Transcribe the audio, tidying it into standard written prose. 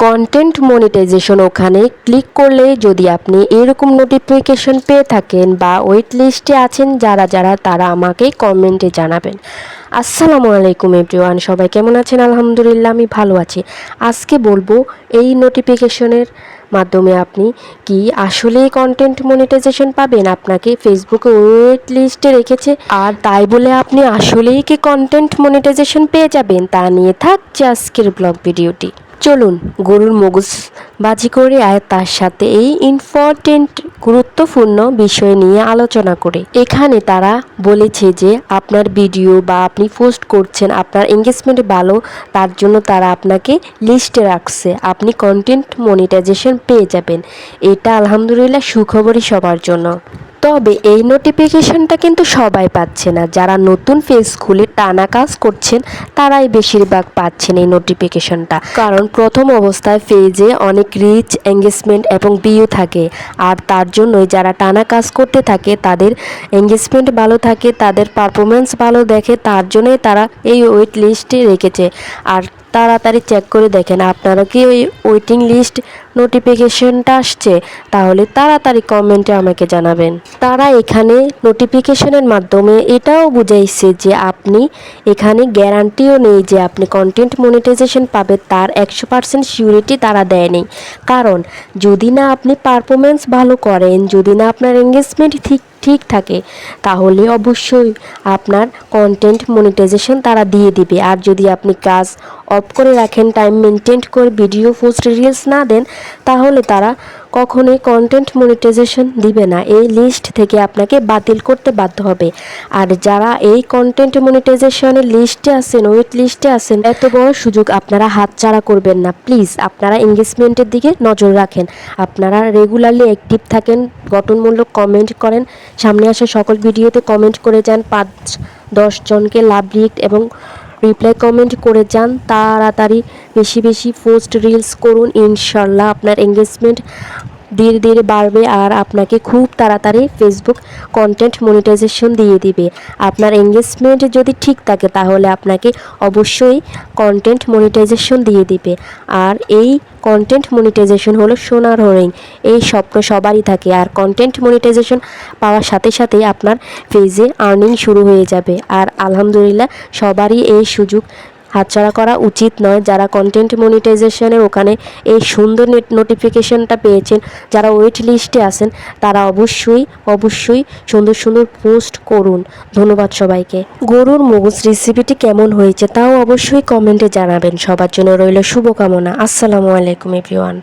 Content monetization ওখানে click করলে যদি আপনি এরকম নোটিফিকেশন পেয়ে থাকেন বা ওয়েট লিস্টে আছেন যারা যারা তারা আমাকে কমেন্টে জানাবেন। আসসালামু আলাইকুম এভরিওয়ান, সবাই কেমন আছেন? আলহামদুলিল্লাহ আমি ভালো আছি। আজকে বলবো এই নোটিফিকেশনের মাধ্যমে আপনি কি আসলেই কন্টেন্ট মনিটাইজেশন পাবেন। আপনাকে ফেসবুকে ওয়েট লিস্টে রেখেছে আর তাই বলে আপনি আসলেই কি কন্টেন্ট মনিটাইজেশন পেয়ে যাবেন, তা নিয়ে থাকছে আজকের ব্লগ ভিডিওটি। চলুন গরুর মগজ বাজি করে আর তার সাথে এই ইম্পর্টেন্ট গুরুত্বপূর্ণ বিষয় নিয়ে আলোচনা করে। এখানে তারা বলেছে যে আপনার ভিডিও বা আপনি পোস্ট করছেন, আপনার এঙ্গেজমেন্ট ভালো, তার জন্য তারা আপনাকে লিস্টে রাখছে, আপনি কন্টেন্ট মনিটাইজেশন পেয়ে যাবেন। এটা আলহামদুলিল্লাহ সুখবরই সবার জন্য। তবে এই নোটিফিকেশনটা কিন্তু সবাই পাচ্ছে না। যারা নতুন পেজ খুলে টানা কাজ করছেন তারাই বেশিরভাগ পাচ্ছেন এই নোটিফিকেশনটা, কারণ প্রথম অবস্থায় পেজে অনেক রিচ, এঙ্গেজমেন্ট এবং ভিউ থাকে। আর তার জন্যই যারা টানা কাজ করতে থাকে তাদের এঙ্গেজমেন্ট ভালো থাকে, তাদের পারফরমেন্স ভালো দেখে, তার জন্যই তারা এই ওয়েট লিস্টে রেখেছে। আর তাড়াতাড়ি চেক করে দেখেন আপনারা কি ওই ওয়েটিং লিস্ট নোটিফিকেশনটা আসছে, তাহলে তাড়াতাড়ি কমেন্টে আমাকে জানাবেন। তারা এখানে নোটিফিকেশনের মাধ্যমে এটাও বুঝাইছে যে আপনি এখানে গ্যারান্টিও নেই যে আপনি কন্টেন্ট মনিটাইজেশন পাবেন, তার 100% সিউরিটি তারা দেয়নি। কারণ যদি না আপনি পারফরমেন্স ভালো করেন, যদি না আপনার এঙ্গেজমেন্ট ঠিক থাকে, তাহলে অবশ্যই আপনার কন্টেন্ট মনিটাইজেশন তারা দিয়ে দিবে। আর যদি আপনি কাজ অফ করে রাখেন, টাইম মেনটেন করে ভিডিও পোস্ট রিলস না দেন, তাহলে তারা কখনোই কন্টেন্ট মনিটাইজেশন দিবে না, এই লিস্ট থেকে আপনাকে বাতিল করতে বাধ্য হবে। আর যারা এই কন্টেন্ট মনিটাইজেশনের লিস্টে আছেন, ওয়েট লিস্টে আছেন, এত বড় সুযোগ আপনারা হাতছাড়া করবেন না। প্লিজ আপনারা এঙ্গেজমেন্টের দিকে নজর রাখেন, আপনারা রেগুলারলি অ্যাক্টিভ থাকেন, গঠনমূলক কমেন্ট করেন, সামনে আসা সকল ভিডিওতে কমেন্ট করে যান, 5-10 জনকে লাভ রিয়েক্ট এবং রিপ্লাই কমেন্ট করে যান, তাড়াতাড়ি বেশি বেশি পোস্ট রিলস করুন। ইনশাল্লাহ আপনার এঙ্গেজমেন্ট ধীরে ধীরে বাড়বে আর আপনাকে খুব তাড়াতাড়ি ফেসবুক কন্টেন্ট মনিটাইজেশন দিয়ে দিবে। আপনার এঙ্গেজমেন্ট যদি ঠিক থাকে তাহলে আপনাকে অবশ্যই কন্টেন্ট মনিটাইজেশন দিয়ে দিবে। আর এই কন্টেন্ট মনিটাইজেশন হলো সোনার হরিণ, এই স্বপ্ন সবারই থাকে। আর কন্টেন্ট মনিটাইজেশন পাওয়ার সাথে সাথেই আপনার পেজে আর্নিং শুরু হয়ে যাবে। আর আলহামদুলিল্লাহ সবারই এই সুযোগ হাতছাড়া করা উচিত নয়। যারা কন্টেন্ট মনিটাইজেশনের ওখানে এই সুন্দর নোটিফিকেশনটা পেয়েছেন, যারা ওয়েট লিস্টে আছেন, তারা অবশ্যই সুন্দর সুন্দর পোস্ট করুন। ধন্যবাদ সবাইকে। গরুর মগজ রেসিপিটি কেমন হয়েছে তাও অবশ্যই কমেন্টে জানাবেন। সবার জন্য রইল শুভকামনা। আসসালামু আলাইকুম এভরিওয়ান।